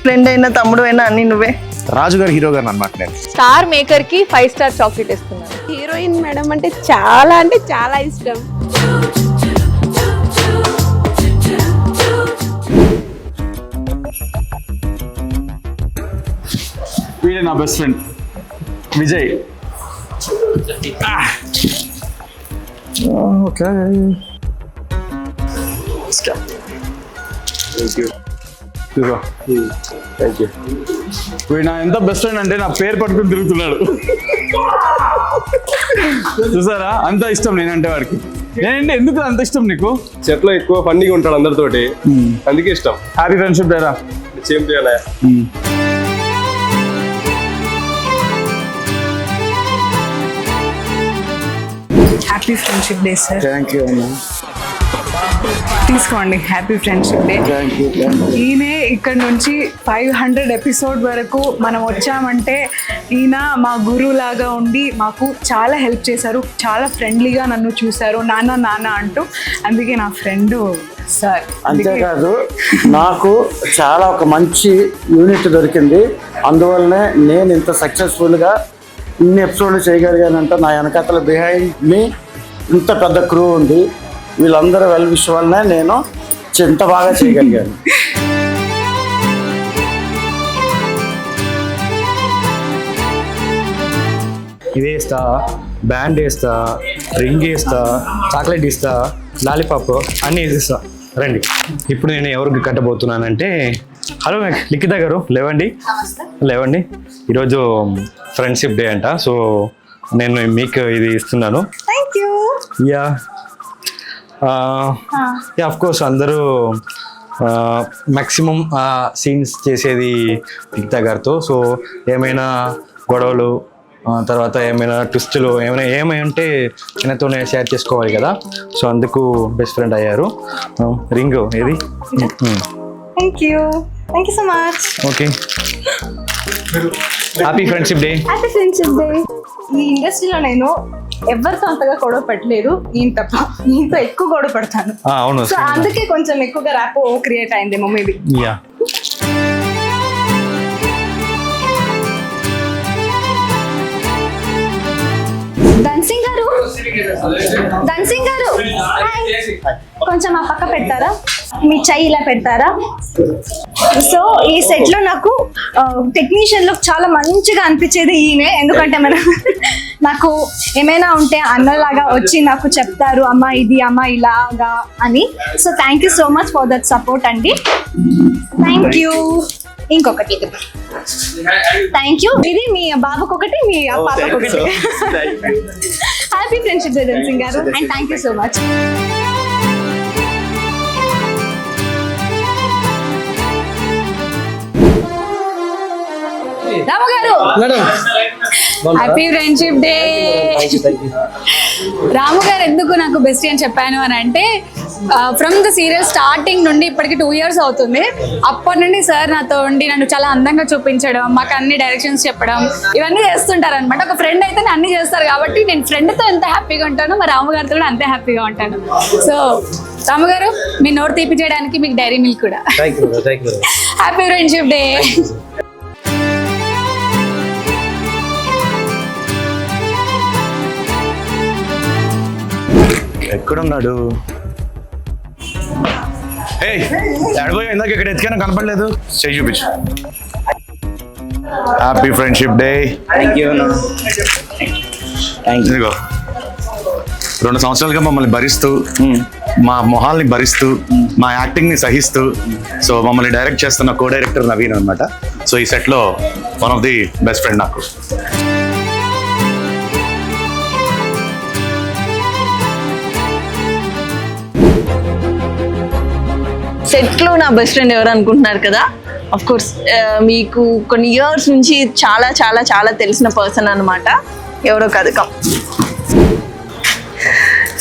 Friend అయినా తమ్ముడు అయినా అన్ని నువ్వే. రాజు గారు హీరో గారు అనమాట. నేను స్టార్ మేకర్ కి 5 స్టార్ చాక్లెట్ ఇస్తున్నాను. హీరోయిన్ మేడం అంటే చాలా ఇష్టం. వీడే నా బెస్ట్ ఫ్రెండ్ విజయ్. ఓకే వీడు నా ఎంత బెస్ట్ ఫ్రెండ్ అంటే నా పేరు పట్టుకుని తిరుగుతున్నాడు. చూసారా, అంత ఇష్టం నేనంటే వాడికి. నేనంటే ఎందుకు అంత ఇష్టం నీకు? చెట్లో ఎక్కువ ఫన్నీగా ఉంటాడు అందరితోటి, అందుకే ఇష్టం. హ్యాపీ ఫ్రెండ్షిప్ డేరా. సేమ్ చేయాలి. Happy friendship day sir. Thank you అమ్మా. తీసుకోండి, హ్యాపీ ఫ్రెండ్షిప్ డే. ఈయనే ఇక్కడ నుంచి 500 ఎపిసోడ్ వరకు మనం వచ్చామంటే ఈయన మా గురువు లాగా ఉండి మాకు చాలా హెల్ప్ చేశారు. చాలా ఫ్రెండ్లీగా నన్ను చూశారు, నాన్న అంటూ. అందుకే నా ఫ్రెండ్ సార్. అంతేకాదు, నాకు చాలా ఒక మంచి యూనిట్ దొరికింది. అందువల్లనే నేను ఇంత సక్సెస్ఫుల్గా ఇన్ని ఎపిసోడ్లు చేయగలిగానంటే నా వెనకాతల బిహైండ్ మీ ఇంత పెద్ద క్రూ ఉంది. వీళ్ళందరూ వెల్ విష్ వల్లనే నేను ఇంత బాగా చేయగలిగాను. ఇది వేస్తా, బ్యాండ్ వేస్తా, రింగ్ వేస్తా, చాక్లెట్ ఇస్తా, లాలీపాప్ అన్నీ వేసిస్తా. రండి, ఇప్పుడు నేను ఎవరికి కట్టబోతున్నానంటే, హలో లిఖిత గారు, లేవండి. ఈరోజు ఫ్రెండ్షిప్ డే అంట. సో నేను మీకు ఇది ఇస్తున్నాను. యా ఆఫ్ కోర్స్ అందరూ మ్యాక్సిమం సీన్స్ చేసేది లిఖిత గారితో. సో ఏమైనా గొడవలు, తర్వాత ఏమైనా ట్విస్టులు ఏమైనా ఉంటే చిన్నతోనే షేర్ చేసుకోవాలి కదా. సో అందుకు బెస్ట్ ఫ్రెండ్ అయ్యారు. రింగ్ ఏది? Thank you so much. Okay, happy friendship day. ఈ ఇండస్ట్రీలో నేను ఎవరితో అంతగా గొడవ పెట్టలేదు, ఈయన తప్ప. ఈయనతో ఎక్కువ గొడవ పడతాను. అవును, సో అందుకే కొంచెం ఎక్కువగా ర్యాప్ క్రియేట్ అయిందేమో మేబీ. యా ధన్సింగ్ గారు కొంచెం ఆ పక్క పెడతారా? మీ చెయ్యి ఇలా పెడతారా? సో ఈ సెట్ లో నాకు టెక్నీషియన్ లో చాలా మంచిగా అనిపించేది ఈయనే. ఎందుకంటే నాకు ఏమైనా ఉంటే అన్నలాగా వచ్చి నాకు చెప్తారు, అమ్మ ఇది, అమ్మ ఇలాగా అని. So thank you so much for that support అండి. Thank you. ఇంకొకటి థ్యాంక్ యూ. ఇది మీ బాబుకి ఒకటి, మీ పాపకి ఒకటి. హ్యాపీ ఫ్రెండ్షిప్ డే ధన్సింగ్ గారు, and thank you so much. Ramu గారు, హ్యాపీ ఫ్రెండ్షిప్ డే. రాము గారు ఎందుకు నాకు బెస్ట్ అని చెప్పాను అని అంటే, ఫ్రమ్ ద సీరియల్ స్టార్టింగ్ నుండి ఇప్పటికి 2 years అవుతుంది. అప్పటి నుండి సార్ నాతో ఉండి నన్ను చాలా అందంగా చూపించడం, మాకు అన్ని డైరెక్షన్స్ చెప్పడం, ఇవన్నీ చేస్తుంటారు అనమాట. ఒక ఫ్రెండ్ అయితే అన్ని చేస్తారు కాబట్టి నేను ఫ్రెండ్తో ఎంత హ్యాపీగా ఉంటానో మా రాము గారితో కూడా అంతే హ్యాపీగా ఉంటాను. సో రాము గారు, మీ నోరు తీపి చేయడానికి మీకు డైరీ మిల్క్ కూడా. Happy friendship day. ఎక్కడున్నాడు? ఎడబోయి ఇందాక ఇక్కడ ఎత్తుకైనా కనపడలేదు. చెయ్యి చూపించు. Happy friendship day. ఇదిగో 2 సంవత్సరాలుగా మమ్మల్ని భరిస్తూ, మా మొహాల్ని భరిస్తూ, మా యాక్టింగ్ని సహిస్తూ, సో మమ్మల్ని డైరెక్ట్ చేస్తున్న కో డైరెక్టర్ నవీన్ అనమాట. సో ఈ సెట్లో one of the best friend నాకు. సెట్లో నా బెస్ట్ ఫ్రెండ్ ఎవరు అనుకుంటున్నారు కదా? అఫ్ కోర్స్ మీకు కొన్ని ఇయర్స్ నుంచి చాలా చాలా చాలా తెలిసిన పర్సన్ అనమాట. ఎవరో కాదు,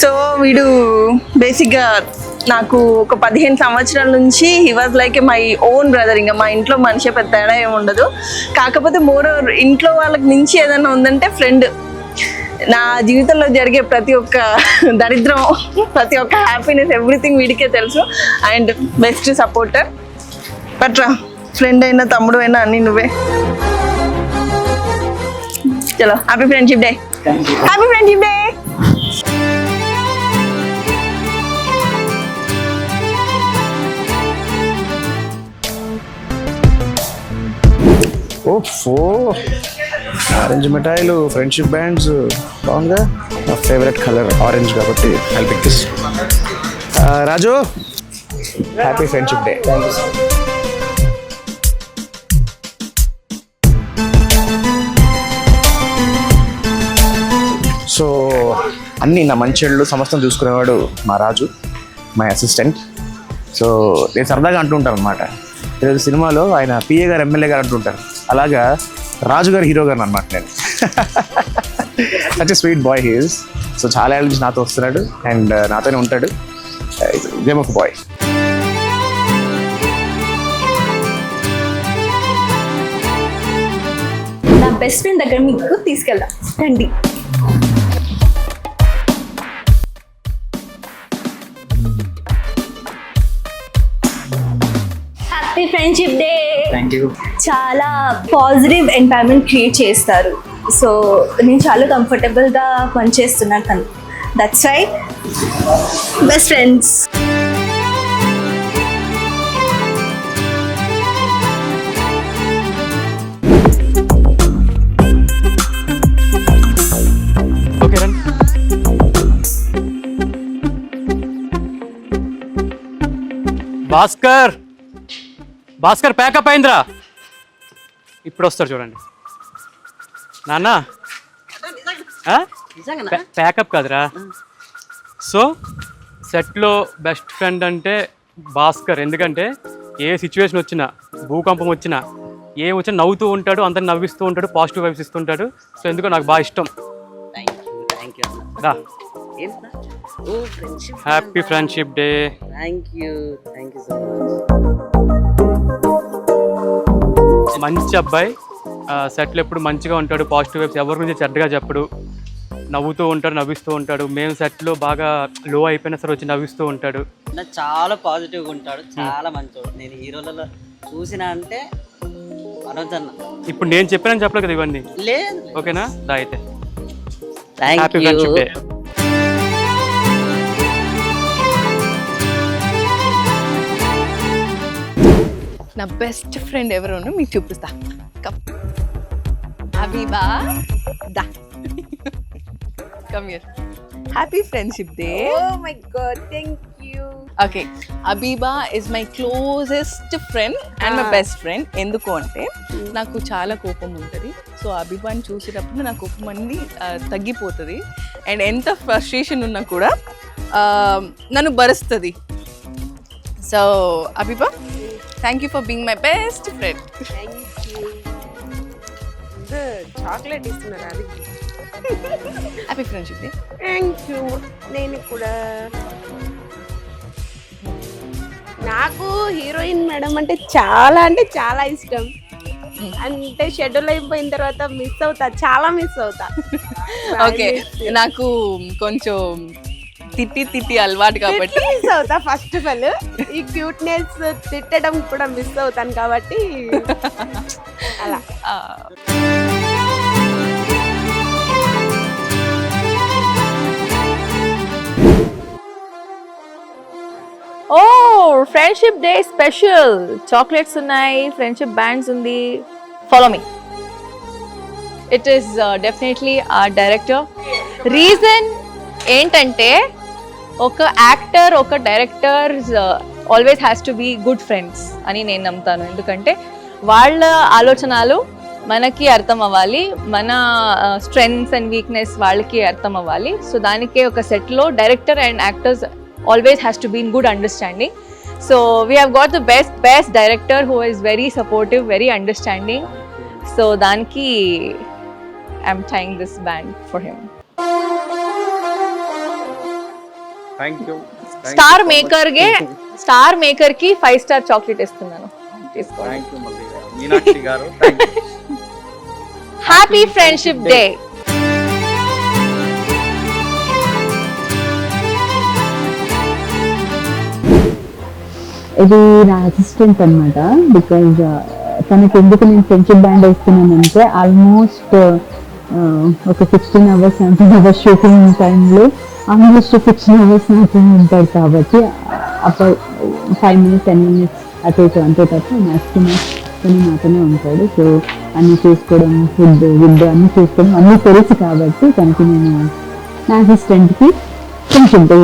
సో వీడు బేసిక్గా నాకు ఒక 15 సంవత్సరాల నుంచి he was like my own brother. ఇంకా మా ఇంట్లో మనిషి పెద్ద తేడా ఏమి ఉండదు. కాకపోతే మోర్ ఇంట్లో వాళ్ళకి నుంచి ఏదైనా ఉందంటే ఫ్రెండ్. నా జీవితంలో జరిగే ప్రతి ఒక్క దరిద్రం, ప్రతి ఒక్క హ్యాపీనెస్, ఎవ్రీథింగ్ వీడికే తెలుసు. And best supporter. పట్రా ఫ్రెండ్ అయినా తమ్ముడు అయినా అన్ని నువ్వే. చలో happy friendship day. Happy friendship day. ఓఫో ఆరెంజ్ మిఠాయిలు, ఫ్రెండ్షిప్ బ్యాండ్స్ బాగుందిగా. నా ఫేవరెట్ కలర్ ఆరెంజ్ కాబట్టి I'll pick this. Raju happy friendship day. So అన్నీ నా మంచెళ్ళు సమస్తం చూసుకునేవాడు మా రాజు, మై అసిస్టెంట్. సో నేను సరదాగా అంటుంటాను అనమాట, ఈరోజు సినిమాలో ఆయన పిఏ గారు ఎమ్మెల్యే గారు అంటుంటారు, అలాగా రాజు గారు హీరో గారు అనమాట నేను. Such a sweet boy he's. So చాలా ఏళ్ళ నుంచి నాతో వస్తున్నాడు అండ్ నాతోనే ఉంటాడు. Game of boy. నా బెస్ట్ ఫ్రెండ్ దగ్గర మీకు తీసుకెళ్దాం రండి. Happy friendship day. చాలా పాజిటివ్ ఎన్వైరన్మెంట్ క్రియేట్ చేస్తారు. సో నేను చాలా కంఫర్టబుల్గా పనిచేస్తున్నాను తను. That's why best friends. Okay రండి. భాస్కర్ భాస్కర్ ప్యాకప్ అయిందిరా, ఇప్పుడు వస్తారు చూడండి. నాన్న ప్యాకప్ కాదురా. సో సెట్లో బెస్ట్ ఫ్రెండ్ అంటే భాస్కర్. ఎందుకంటే ఏ సిచ్యువేషన్ వచ్చినా, భూకంపం వచ్చినా, ఏం వచ్చినా నవ్వుతూ ఉంటాడు, అందరిని నవ్విస్తూ ఉంటాడు, పాజిటివ్ వైబ్స్ ఇస్తుంటాడు. సో ఎందుకో నాకు బాగా ఇష్టం. రా, హ్యాపీ ఫ్రెండ్షిప్ డే. మంచి అబ్బాయి, సెట్లు ఎప్పుడు మంచిగా ఉంటాడు, పాజిటివ్ వైబ్స్, ఎవరి గురించి చెడ్డగా చెప్పడు, నవ్వుతూ ఉంటాడు, నవ్విస్తూ ఉంటాడు. మేము సెట్లో బాగా లో అయిపోయినా సరే వచ్చి నవ్విస్తూ ఉంటాడు. చాలా పాజిటివ్గా ఉంటాడు, చాలా మంచోడు. నేను హీరోలలో చూసిన అంటే మనోజ్ అన్న. ఇప్పుడు నేను చెప్పానని చెప్పలేదు కదా ఇవన్నీ? లేదు. ఓకేనా? దా అయితే హ్యాపీ ఫ్రెండ్షిప్ డే. నా బెస్ట్ ఫ్రెండ్ ఎవరో మీకు చూపిస్తా. అబీబా దా, come here. Happy friendship day. Oh my God, thank you. Okay, Abiba is my closest friend and my best friend. ఎందుకు అంటే నాకు చాలా కోపం ఉంటుంది. సో అబీబాని చూసేటప్పుడు నా కోపం అన్నీ తగ్గిపోతుంది. అండ్ ఎంత ఫ్రస్ట్రేషన్ ఉన్నా కూడా నన్ను భరుస్తుంది. So Abiba, thank you for being my best friend. Chocolate ఇస్తున్నారు అది. Happy friendship day. Thank you. నేను కూడా, నాకు హీరోయిన్ మేడం అంటే చాలా ఇష్టం. అంటే షెడ్యూల్ అయిపోయిన తర్వాత మిస్ అవుతా, చాలా మిస్ అవుతా. ఓకే, నాకు కొంచెం తిట్టి అలవాటు కాబట్టి మిస్ అవుతా. ఫస్ట్ ఆఫ్ ఆల్ ఈ క్యూట్నెస్ తిట్టడం కూడా మిస్ అవుతాను కాబట్టి అలా. ఓ ఫ్రెండ్షిప్ డే స్పెషల్ చాక్లెట్స్ ఉన్నాయి, ఫ్రెండ్షిప్ బ్యాండ్స్ ఉంది. Follow me. It is definitely uh director. Reason ఏంటంటే ఒక యాక్టర్, ఒక director always has to be good friends అని నేను నమ్ముతాను. ఎందుకంటే వాళ్ళ ఆలోచనలు మనకి అర్థం అవ్వాలి, మన స్ట్రెంగ్స్ అండ్ వీక్నెస్ వాళ్ళకి అర్థం అవ్వాలి. సో దానికే ఒక సెట్లో director and actors always has to be in good understanding. So we have got the best director who is very supportive, very understanding. So danki I'm trying this band for him. Thank you. Star maker ki 5-star chocolate istunnanu. Thank you Meenakshi garu. Thank you. Happy friendship day. ఇది నా assistant అనమాట. Because తనకి ఎందుకు నేను friendship band వేస్తున్నానంటే almost ఒక 16 hours 17 hours shooting టైంలో almost 16 hours మాత్రమే ఉంటాడు కాబట్టి అప్పుడు 5 minutes 10 minutes అటు ఇటు అంతే తప్ప మ్యాక్సిమం తను మాత్రమే ఉంటాడు. సో అన్నీ చూసుకోవడం, ఫుడ్ అన్నీ చూసుకోవడం అన్నీ తెలుసు కాబట్టి తనకి నేను నా అసిస్టెంట్కి ఫ్రెండ్షిప్ డే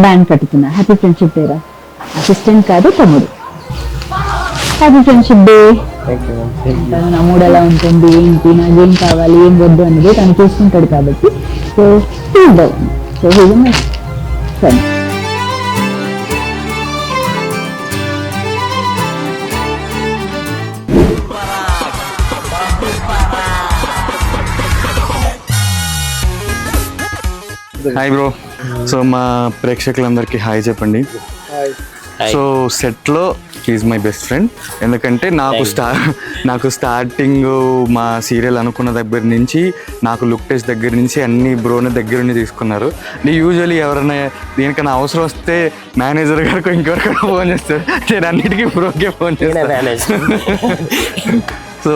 బ్యాండ్ కట్టుకున్నా. హ్యాపీ ఫ్రెండ్షిప్ డే రా. అసిస్టెంట్ కాదు తమ్ముడు. Happy friendship day. నా మూడు ఎలా ఉంటుంది, ఏంటి, నాకేం కావాలి, ఏం వద్దు అనేది తను చూసుకుంటాడు కాబట్టి so so he's my friend. Hi bro. So మా ప్రేక్షకులందరికీ హాయ్ చెప్పండి. సో సెట్లో ఈజ్ మై బెస్ట్ ఫ్రెండ్. ఎందుకంటే నాకు స్టార్టింగ్ మా సీరియల్ అనుకున్న దగ్గర నుంచి నాకు లుక్ టెస్ట్ దగ్గర నుంచి అన్ని బ్రోని దగ్గర నుంచి తీసుకున్నారు. యూజువల్లీ ఎవరైనా దీనికన్నా అవసరం వస్తే మేనేజర్ గారికి ఇంకెవరికైనా ఫోన్ చేస్తారు, నేను అన్నిటికీ బ్రోకే ఫోన్ చేస్తాను. So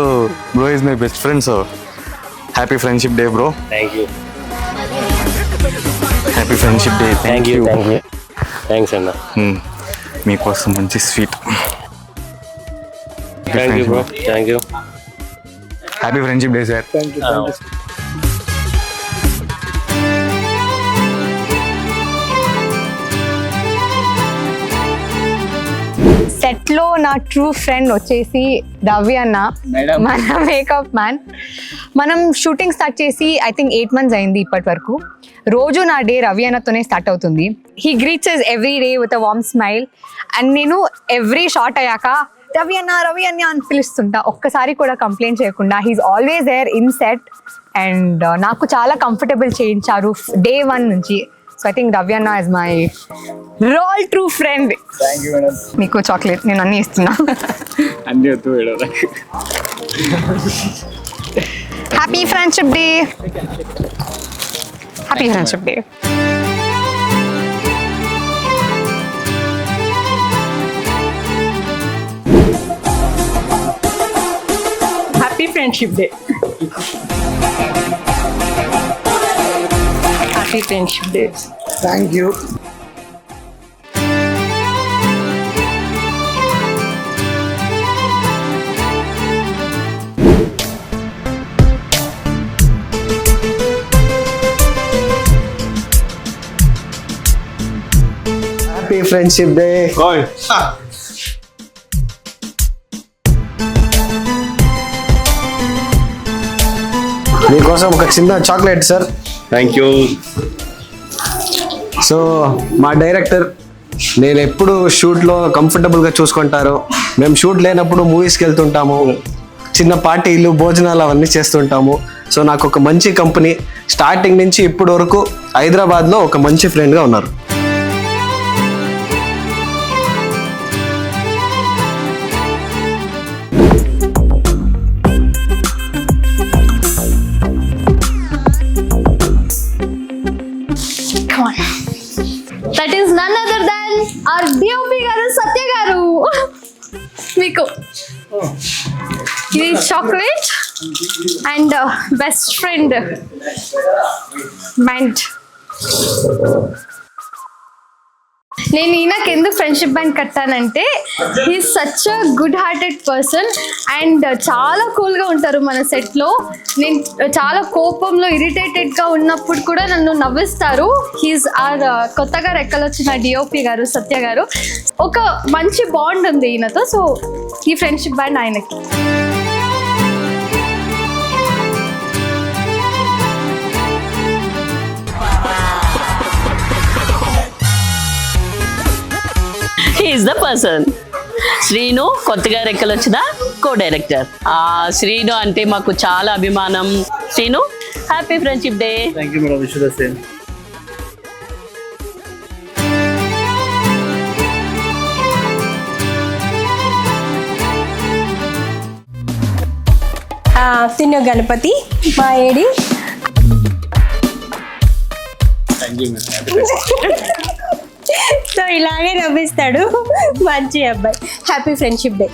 bro is my best friend. So happy friendship day bro. Happy friendship day. Thank you. Thanks అన్న. మీకోసం మంచి sweet. Thank you bro. Thank you. Happy friendship day sir. సెట్లో నా ట్రూ ఫ్రెండ్ వచ్చేసి రవి అన్న, మన మేకప్ మ్యాన్. మనం shooting start చేసి ఐ థింక్ 8 months అయింది ఇప్పటి వరకు. రోజు నా డే రవి అన్నతోనే స్టార్ట్ అవుతుంది. He greets every day with a warm smile. And నేను ఎవ్రీ షాట్ అయ్యాక రవి అన్న అని పిలుస్తుంటా, ఒక్కసారి కూడా కంప్లైంట్ చేయకుండా. He's always there in set. And నాకు చాలా కంఫర్టబుల్ చేయించారు day 1 నుంచి. సో ఐ థింక్ రవి అన్న is my role true friend. మీకు చాక్లెట్ నేను అన్నీ ఇస్తున్నా. Happy friendship day. Happy friendship day. Happy friendship day. Happy friendship day. Thank you. Happy friendship day. మీకోసం ఒక చిన్న chocolate sir. Thank you. So మా director నేను ఎప్పుడు షూట్లో కంఫర్టబుల్గా చూసుకుంటారు. మేము షూట్ లేనప్పుడు మూవీస్కి వెళ్తుంటాము, చిన్న పార్టీలు భోజనాలు అవన్నీ చేస్తుంటాము. సో నాకు ఒక మంచి కంపెనీ స్టార్టింగ్ నుంచి ఇప్పటి వరకు హైదరాబాద్లో ఒక మంచి ఫ్రెండ్గా ఉన్నారు. That is none other than our DOP గారు సత్య గారు. మీకు ఇది chocolate and best friend band. నేను ఈయనకి ఎందుకు ఫ్రెండ్షిప్ బ్యాండ్ కట్టానంటే he's such a good hearted person and చాలా కూల్గా ఉంటారు మన సెట్లో. నేను చాలా కోపంలో ఇరిటేటెడ్గా ఉన్నప్పుడు కూడా నన్ను నవ్విస్తారు. హీస్ ఆర్ కొత్తగా రెక్కలొచ్చిన డిఓపి గారు సత్య గారు. ఒక మంచి బాండ్ ఉంది ఈయనతో. సో ఈ ఫ్రెండ్షిప్ బ్యాండ్ ఆయనకి. Is the person. శ్రీను కొత్తగా రెక్కలు వచ్చిన కో-డైరెక్టర్. శ్రీను అంటే మాకు చాలా అభిమానం. Srinu happy friendship day. Thank you madam. Wish the same. Sinnu Ganapathi మా AD. Thank you madam. So ఇలాగే నవ్విస్తాడు మంచి అబ్బాయి. Happy friendship day.